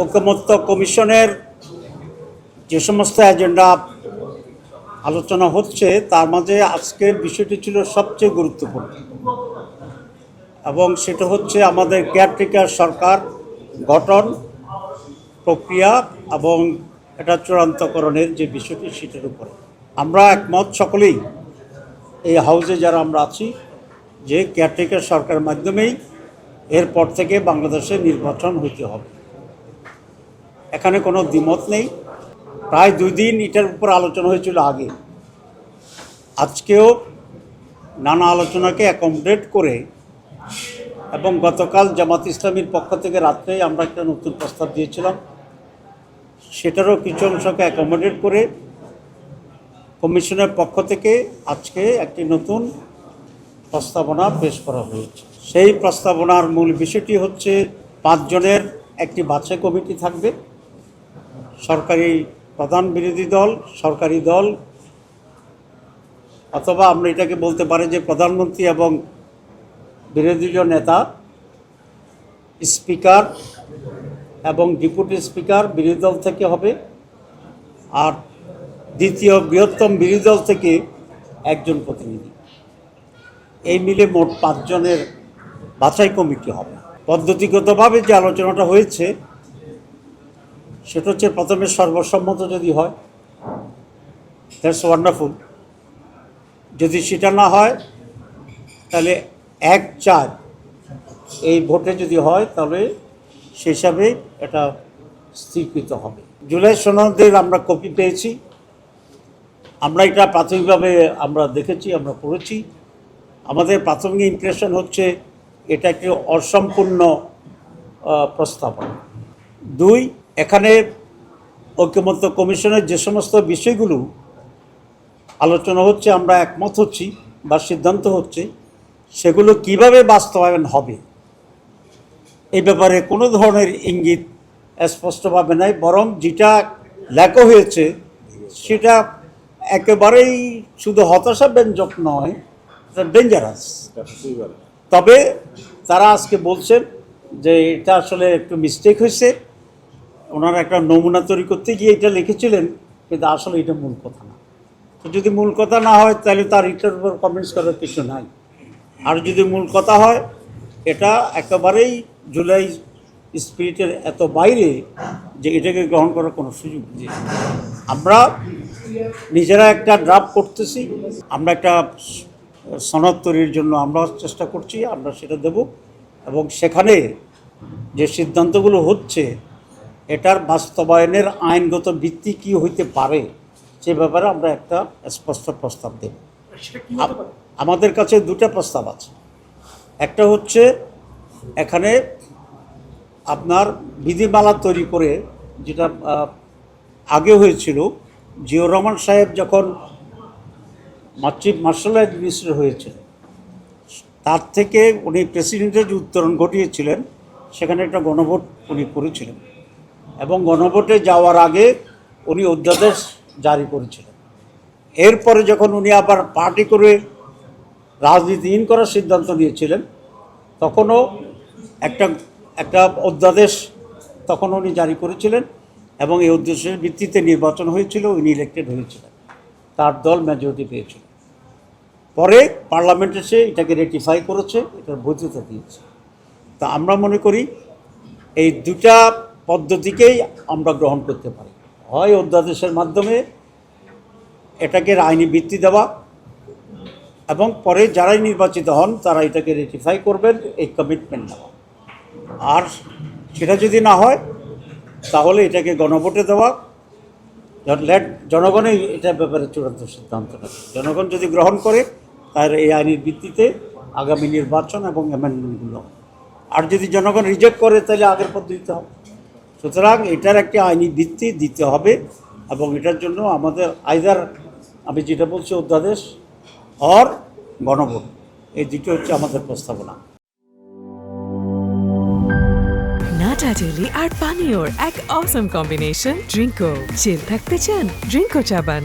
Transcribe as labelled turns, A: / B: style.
A: ঐকমত্য কমিশনের যে সমস্ত এজেন্ডা আলোচনা হচ্ছে তার মাঝে আজকের বিষয়টি ছিল সবচেয়ে গুরুত্বপূর্ণ, এবং সেটা হচ্ছে আমাদের কেয়ারটেকার সরকার গঠন প্রক্রিয়া এবং এটা চূড়ান্তকরণের যে বিষয়টি সেটার উপরে আমরা একমত সকলেই এই হাউসে যারা আমরা আছি যে কেয়ারটেকার সরকারের মাধ্যমেই এরপর থেকে বাংলাদেশে নির্বাচন হইতে হবে। এখানে কোনো দ্বিমত নেই। প্রায় 2 দিন এটার উপর আলোচনা হয়েছিল আগে, আজকেও নানা আলোচনাকে অ্যাকোমোডেট করে এবং গতকাল জামাত ইসলামীর পক্ষ থেকে রাত্রে আমরা একটা নতুন প্রস্তাব দিয়েছিলাম, সেটারও কিছু অংশকে অ্যাকোমোডেট করে কমিশনের পক্ষ থেকে আজকে একটি নতুন প্রস্তাবনা পেশ করা হয়েছে। সেই প্রস্তাবনার মূল বিষয়টি হচ্ছে 5 জনের একটি বাছাই কমিটি থাকবে, সরকারি প্রধান বিরোধী দল, সরকারি দল, অথবা আমরা এটাকে বলতে পারি যে প্রধানমন্ত্রী এবং বিরোধী নেতা, স্পিকার এবং ডেপুটি স্পিকার বিরোধী দল থেকে হবে, আর দ্বিতীয় বৃহত্তম বিরোধী দল থেকে একজন প্রতিনিধি। এই মিলে মোট 5 জনের বাছাই কমিটি হবে। পদ্ধতিগতভাবে যে আলোচনাটা হয়েছে সেটা হচ্ছে প্রথমে সর্বসম্মত যদি হয় দ্যাটস ওয়ান্ডারফুল, যদি সেটা না হয় তাহলে 1/4 এই ভোটে যদি হয় তাহলে সেই হিসাবে এটা স্থিরকৃত হবে। জুলাই সনদের আমরা কপি পেয়েছি, আমরা এটা প্রাথমিকভাবে আমরা দেখেছি, আমরা পড়েছি। আমাদের প্রাথমিক ইমপ্রেশন হচ্ছে এটা একটি অসম্পূর্ণ প্রস্তাবনা। 2, এখানে ঐকমত্য কমিশনের যে সমস্ত বিষয়গুলো আলোচনা হচ্ছে আমরা একমত হচ্ছি বা সিদ্ধান্ত হচ্ছে সেগুলো কিভাবে বাস্তবায়ন হবে এই ব্যাপারে কোনো ধরনের ইঙ্গিত স্পষ্টভাবে নাই, বরং যেটা লেখা হয়েছে সেটা একেবারেই শুধু হতাশাব্যঞ্জক নয়, ডেঞ্জারাস। তবে তারা আজকে বলছেন যে এটা আসলে একটু মিস্টেক হয়েছে, ওনারা একটা নমুনা তৈরি করতে গিয়ে এটা লিখেছিলেন, কিন্তু আসলে এটা মূল কথা না। তো যদি মূল কথা না হয় তাহলে তার এটার উপর কমেন্টস করার কিছু নাই। আর যদি মূল কথা হয় এটা একেবারেই জুলাই স্পিরিটের এত বাইরে যে এটাকে গ্রহণ করার কোনো সুযোগ নেই। আমরা নিজেরা একটা ড্রাফট করতেছি, আমরা একটা সনদ তৈরির জন্য আমরা চেষ্টা করছি, আমরা সেটা দেব, এবং সেখানে যে সিদ্ধান্তগুলো হচ্ছে এটার বাস্তবায়নের আইনগত ভিত্তি কী হইতে পারে সে ব্যাপারে আমরা একটা স্পষ্ট প্রস্তাব দেব। আমাদের কাছে 2টা প্রস্তাব আছে। একটা হচ্ছে এখানে আপনার বিধিমালা তৈরি করে, যেটা আগে হয়েছিল জিয়াউর রহমান সাহেব যখন চিফ মার্শাল অ্যাডমিনিস্ট্রেটর হয়েছিল, তার থেকে উনি প্রেসিডেন্টের যে উত্তরণ ঘটিয়েছিলেন সেখানে একটা গণভোট উনি করেছিলেন, এবং গণভোটে যাওয়ার আগে উনি অধ্যাদেশ জারি করেছিলেন। এরপরে যখন উনি আবার পার্টি করে রাজনীতিহীন করার সিদ্ধান্ত নিয়েছিলেন তখনও একটা অধ্যাদেশ তখন উনি জারি করেছিলেন, এবং এই উদ্দেশ্যের ভিত্তিতে নির্বাচন হয়েছিল, উনি ইলেক্টেড হয়েছিলেন, তার দল মেজরিটি পেয়েছিল। পরে পার্লামেন্ট এসে এটাকে রেটিফাই করেছে, এটার বৈধতা দিয়েছে। তা আমরা মনে করি এই 2টা পদ্ধতিকেই আমরা গ্রহণ করতে পারি, হয় অধ্যাদেশের মাধ্যমে এটাকে আইনি ভিত্তি দেওয়া, এবং পরে যারাই নির্বাচিত হন তারা এটাকে রেটিফাই করবেন, এই কমিটমেন্ট নেওয়া। আর সেটা যদি না হয় তাহলে এটাকে গণভোটে দেওয়া, জনগণই এটার ব্যাপারে চূড়ান্ত সিদ্ধান্ত নেবে। জনগণ যদি গ্রহণ করে তাহলে এই আইনের ভিত্তিতে আগামী নির্বাচন এবং অ্যামেন্ডমেন্টগুলো, আর যদি জনগণ রিজেক্ট করে তাহলে আগের পদ্ধতিতে হবে। সুতরাং এটার একটি আইনি ভিত্তি দিতে হবে, এবং এটার জন্য আমাদের আইদার আমি যেটা বলছি অধ্যাদেশ আর গণভোট, এই 2টো হচ্ছে আমাদের প্রস্তাবনা।
B: নাটা জেলি আর পানীয়র এক অসম কম্বিনেশন ড্রিঙ্কো। চিল থাকতে চান ড্রিঙ্কো চাবান।